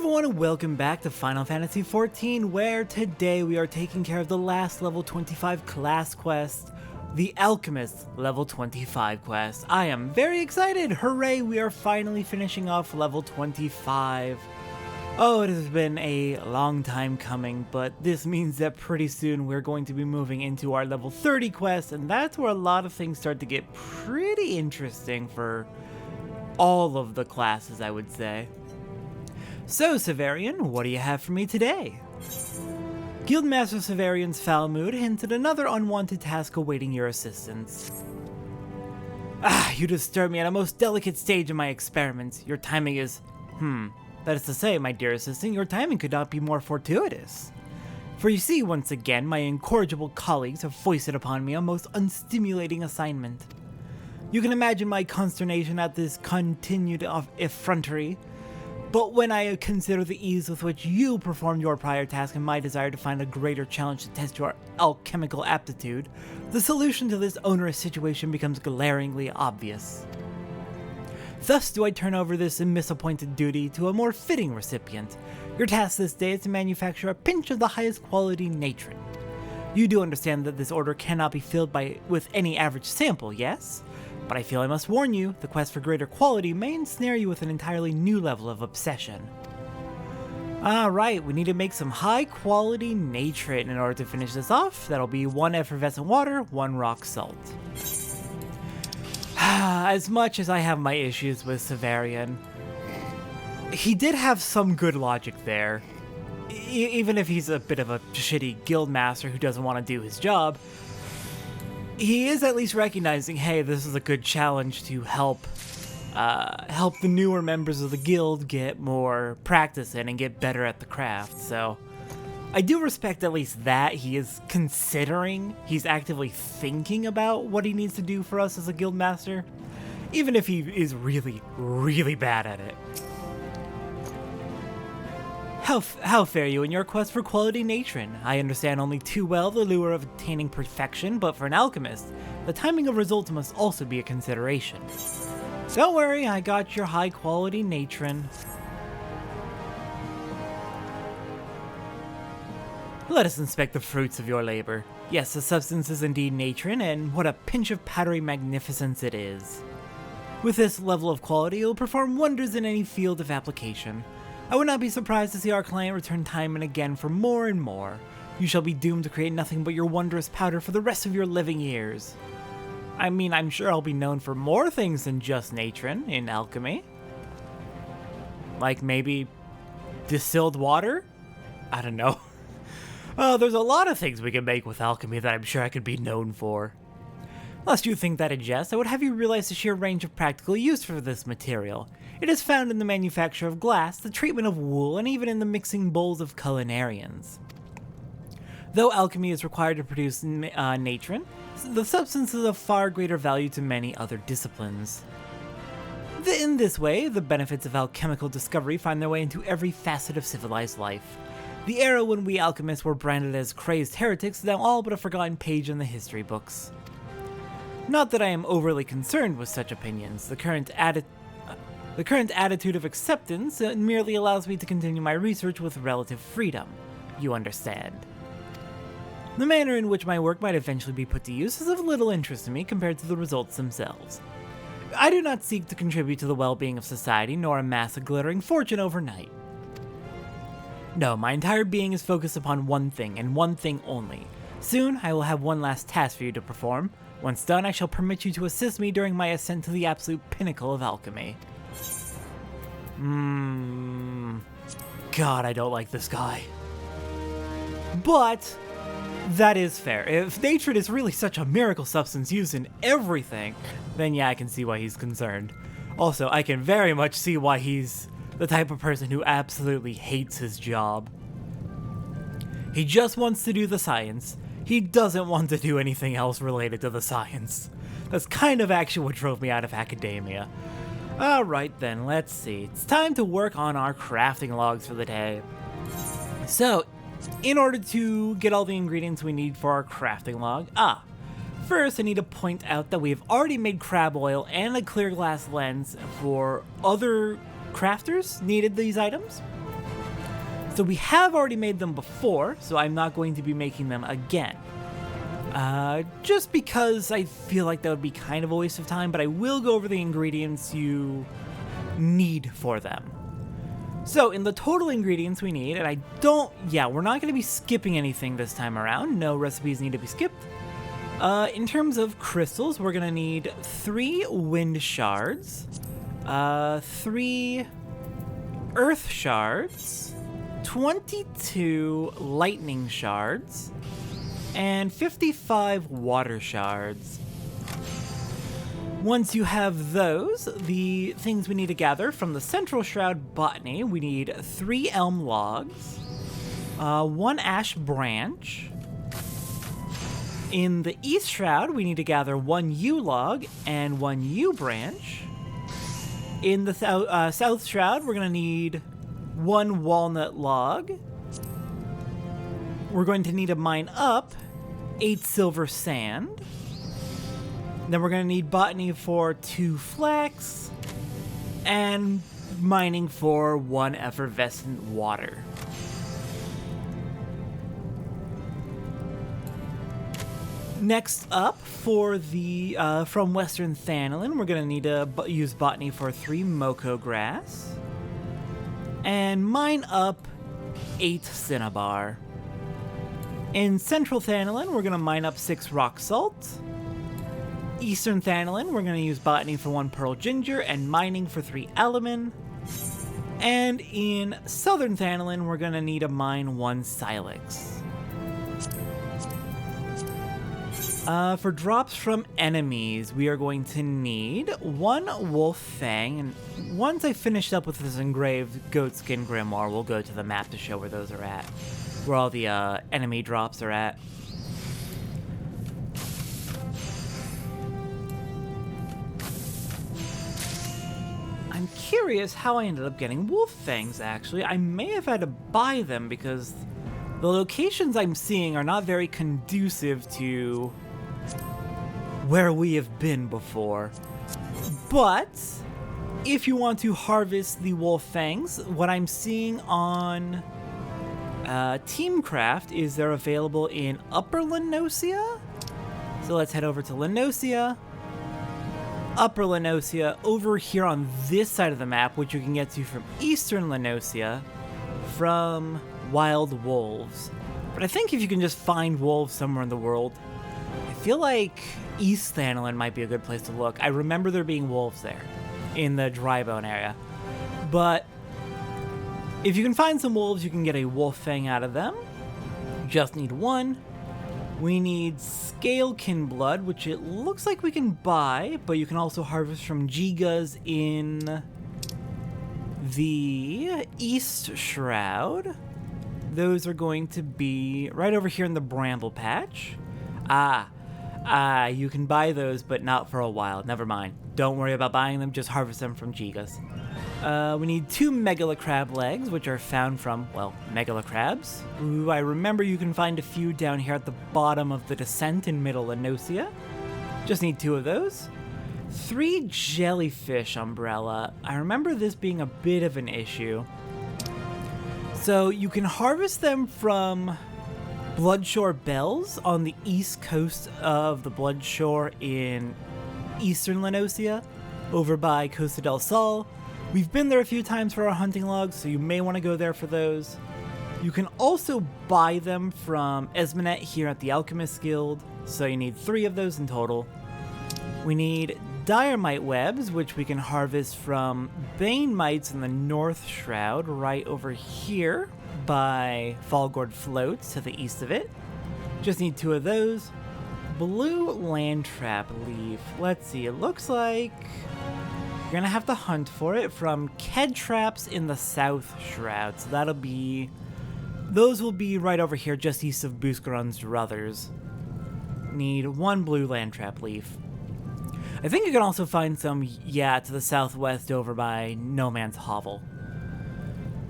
everyone and welcome back to Final Fantasy XIV, where today we are taking care of the last level 25 class quest, the Alchemist level 25 quest. I am very excited! Hooray, we are finally finishing off level 25. Oh, it has been a long time coming, but this means that pretty soon we're going to be moving into our level 30 quest, and that's where a lot of things start to get pretty interesting for all of the classes, I would say. So, Severian, what do you have for me today? Guildmaster Severian's foul mood hinted at another unwanted task awaiting your assistance. You disturb me at a most delicate stage in my experiments. Your timing is... That is to say, my dear assistant, your timing could not be more fortuitous. For you see, once again, my incorrigible colleagues have foisted upon me a most unstimulating assignment. You can imagine my consternation at this continued effrontery. But when I consider the ease with which you performed your prior task and my desire to find a greater challenge to test your alchemical aptitude, the solution to this onerous situation becomes glaringly obvious. Thus do I turn over this misappointed duty to a more fitting recipient. Your task this day is to manufacture a pinch of the highest quality natron. You do understand that this order cannot be filled with any average sample, yes? But I feel I must warn you, the quest for greater quality may ensnare you with an entirely new level of obsession. Alright, we need to make some high quality natron in order to finish this off. That'll be 1 effervescent water, 1 rock salt. As much as I have my issues with Severian, he did have some good logic there. Even if he's a bit of a shitty guildmaster who doesn't want to do his job, he is at least recognizing, hey, this is a good challenge to help the newer members of the guild get more practice in and get better at the craft. So I do respect at least that he is considering, he's actively thinking about what he needs to do for us as a guild master, even if he is really, really bad at it. How fare you in your quest for quality natron? I understand only too well the lure of attaining perfection, but for an alchemist, the timing of results must also be a consideration. Don't worry, I got your high quality natron. Let us inspect the fruits of your labor. Yes, the substance is indeed natron, and what a pinch of powdery magnificence it is. With this level of quality, it will perform wonders in any field of application. I would not be surprised to see our client return time and again for more and more. You shall be doomed to create nothing but your wondrous powder for the rest of your living years. I mean, I'm sure I'll be known for more things than just natron in alchemy. Like maybe distilled water? I don't know. There's a lot of things we can make with alchemy that I'm sure I could be known for. Lest you think that in jest, I would have you realize the sheer range of practical use for this material. It is found in the manufacture of glass, the treatment of wool, and even in the mixing bowls of culinarians. Though alchemy is required to produce natron, the substance is of far greater value to many other disciplines. In this way, the benefits of alchemical discovery find their way into every facet of civilized life. The era when we alchemists were branded as crazed heretics is now all but a forgotten page in the history books. Not that I am overly concerned with such opinions. The current attitude of acceptance merely allows me to continue my research with relative freedom. You understand. The manner in which my work might eventually be put to use is of little interest to me compared to the results themselves. I do not seek to contribute to the well-being of society nor amass a glittering fortune overnight. No, my entire being is focused upon one thing and one thing only. Soon, I will have one last task for you to perform. Once done, I shall permit you to assist me during my ascent to the absolute pinnacle of alchemy. God, I don't like this guy. But that is fair. If natron is really such a miracle substance used in everything, then yeah, I can see why he's concerned. Also, I can very much see why he's the type of person who absolutely hates his job. He just wants to do the science. He doesn't want to do anything else related to the science. That's kind of actually what drove me out of academia. Alright then, let's see. It's time to work on our crafting logs for the day. So, in order to get all the ingredients we need for our crafting log, first I need to point out that we have already made crab oil and a clear glass lens for other crafters needed these items. So we have already made them before, so I'm not going to be making them again. Just because I feel like that would be kind of a waste of time, but I will go over the ingredients you need for them. So in the total ingredients we need, and we're not going to be skipping anything this time around. No recipes need to be skipped. In terms of crystals, we're going to need 3 wind shards, 3 earth shards, 22 lightning shards, and 55 water shards. Once you have those, the things we need to gather from the central shroud botany, we need 3 elm logs, 1 ash branch. In the east shroud, we need to gather 1 yew log and 1 yew branch. In the south shroud, we're going to need 1 walnut log. We're going to need to mine up 8 silver sand. Then we're going to need botany for 2 flax, and mining for 1 effervescent water. Next up, for the from Western Thanalin, we're going to need to use botany for 3 moko grass, and mine up 8 cinnabar. In Central Thanalin, we're going to mine up 6 rock salt. Eastern Thanalin, we're going to use botany for 1 pearl ginger and mining for 3 alaman. And in Southern Thanalin, we're going to need to mine 1 silex. For drops from enemies, we are going to need 1 wolf fang, and once I finish up with this engraved goatskin grimoire, we'll go to the map to show where those are at, where all the enemy drops are at. I'm curious how I ended up getting wolf fangs, actually. I may have had to buy them because the locations I'm seeing are not very conducive to where we have been before. But if you want to harvest the wolf fangs, what I'm seeing on Teamcraft is they're available in Upper Lenosia. So let's head over to Lenosia. Upper Lenosia over here on this side of the map, which you can get to from Eastern Lenosia from wild wolves. But I think if you can just find wolves somewhere in the world, I feel like East Thanalin might be a good place to look. I remember there being wolves there in the Drybone area. But if you can find some wolves, you can get a wolf fang out of them. Just need 1. We need scalekin blood, which it looks like we can buy, but you can also harvest from Gigas in the East Shroud. Those are going to be right over here in the Bramble Patch. You can buy those, but not for a while. Never mind. Don't worry about buying them, just harvest them from Gigas. We need 2 megalocrab legs, which are found from, well, megalocrabs. Ooh, I remember you can find a few down here at the bottom of the descent in Middle Lenosia. Just need 2 of those. 3 jellyfish umbrella. I remember this being a bit of an issue. So you can harvest them from Bloodshore Bells on the east coast of the Bloodshore in Eastern Lenosia, over by Costa del Sol. We've been there a few times for our hunting logs, so you may want to go there for those. You can also buy them from Esmenet here at the Alchemist Guild, so you need 3 of those in total. We need Diorite webs, which we can harvest from Bane mites in the North Shroud, right over here by Fallgord Floats to the east of it. Just need 2 of those. Blue land trap leaf. Let's see, it looks like you're gonna have to hunt for it from Ked traps in the South Shroud. So those will be right over here just east of Buscarun's Druthers. Need 1 blue land trap leaf. I think you can also find some, to the southwest over by No Man's Hovel.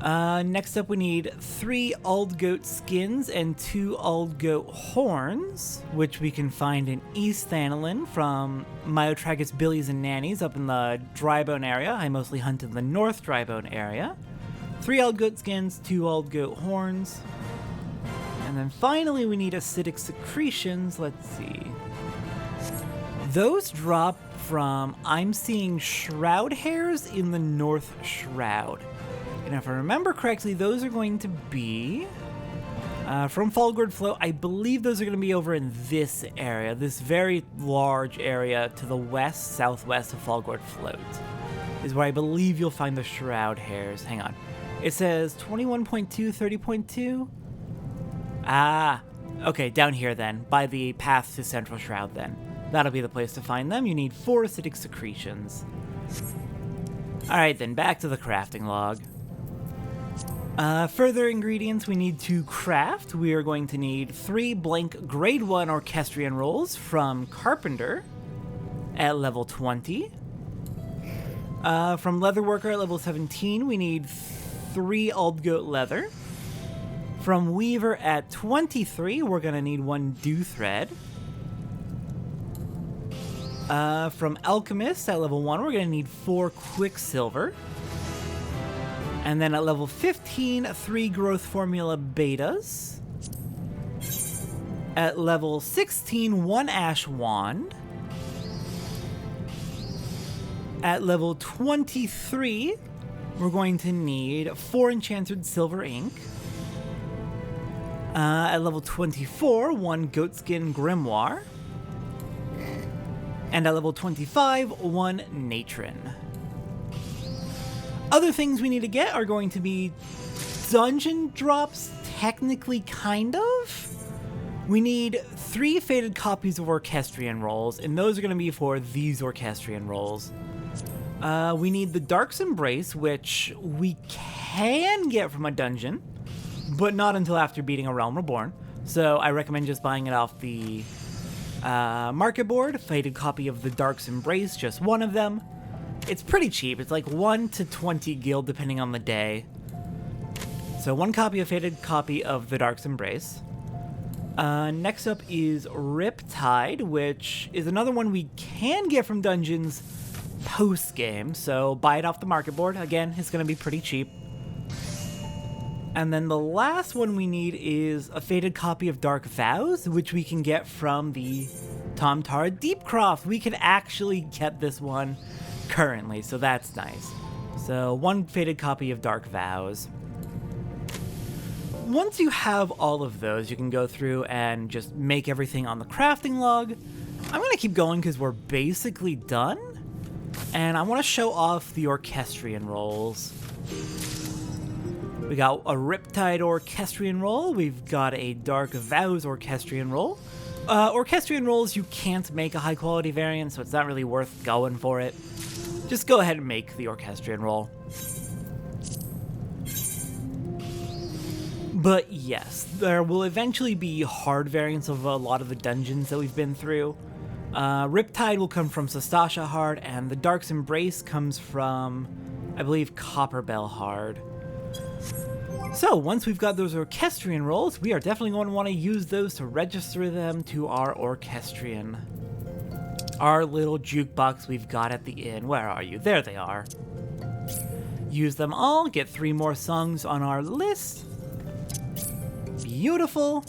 Next up we need 3 Ald Goat skins and 2 Ald Goat horns, which we can find in East Thanalin from Myotragus Billies and Nannies up in the Drybone area. I mostly hunt in the North Drybone area. 3 old goat skins, 2 old goat horns. And then finally we need acidic secretions. Let's see. Those drop from, I'm seeing shroud hairs in the North Shroud. And if I remember correctly, those are going to be from Fallgourd Float. I believe those are going to be over in this area, this very large area to the west, southwest of Fallgourd Float, is where I believe you'll find the shroud hairs. Hang on. It says 21.2, 30.2. Ah, okay, down here then, by the path to Central Shroud then. That'll be the place to find them. You need 4 acidic secretions. Alright then, back to the crafting log. Further ingredients we need to craft. We are going to need 3 blank grade 1 orchestrion rolls from Carpenter at level 20. From Leatherworker at level 17, we need 3 old goat leather. From Weaver at 23, we're going to need 1 dew thread. From Alchemist at level 1, we're going to need 4 quicksilver. And then at level 15, 3 growth formula betas. At level 16, 1 ash wand. At level 23, we're going to need 4 enchanted silver ink. At level 24, 1 goatskin grimoire. And at level 25, 1 natron. Other things we need to get are going to be dungeon drops, technically, kind of. We need 3 faded copies of orchestrion rolls, and those are going to be for these orchestrion rolls. We need the Dark's Embrace, which we can get from a dungeon, but not until after beating a Realm Reborn. So I recommend just buying it off the market board. Faded copy of the Dark's Embrace, just 1 of them. It's pretty cheap. It's like 1 to 20 gil depending on the day. So 1 copy of faded copy of the Dark's Embrace. Next up is Riptide, which is another one we can get from dungeons post-game. So buy it off the market board. Again, it's going to be pretty cheap. And then the last one we need is a faded copy of Dark Vows, which we can get from the Tom Tara Deepcroft. We can actually get this one currently, so that's nice. So 1 faded copy of Dark Vows. Once you have all of those, you can go through and just make everything on the crafting log. I'm going to keep going because we're basically done. And I want to show off the orchestrion rolls. We got a Riptide orchestrion roll. We've got a Dark Vows orchestrion roll. Orchestrion rolls, you can't make a high quality variant, so it's not really worth going for it. Just go ahead and make the orchestrion roll. But yes, there will eventually be hard variants of a lot of the dungeons that we've been through. Riptide will come from Sastasha Hard, and the Dark's Embrace comes from, I believe, Copperbell Hard. So, once we've got those orchestrion rolls, we are definitely going to want to use those to register them to our orchestrion. Our little jukebox we've got at the inn. Where are you? There they are. Use them all, get 3 more songs on our list. Beautiful.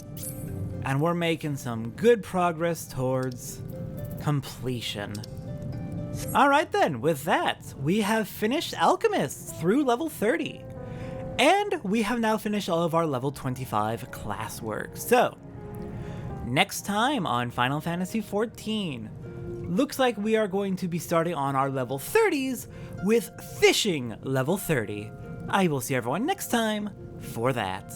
And we're making some good progress towards completion. Alright then, with that, we have finished Alchemists through level 30. And we have now finished all of our level 25 classwork. So, next time on Final Fantasy XIV, looks like we are going to be starting on our level 30s with Fishing level 30. I will see everyone next time for that.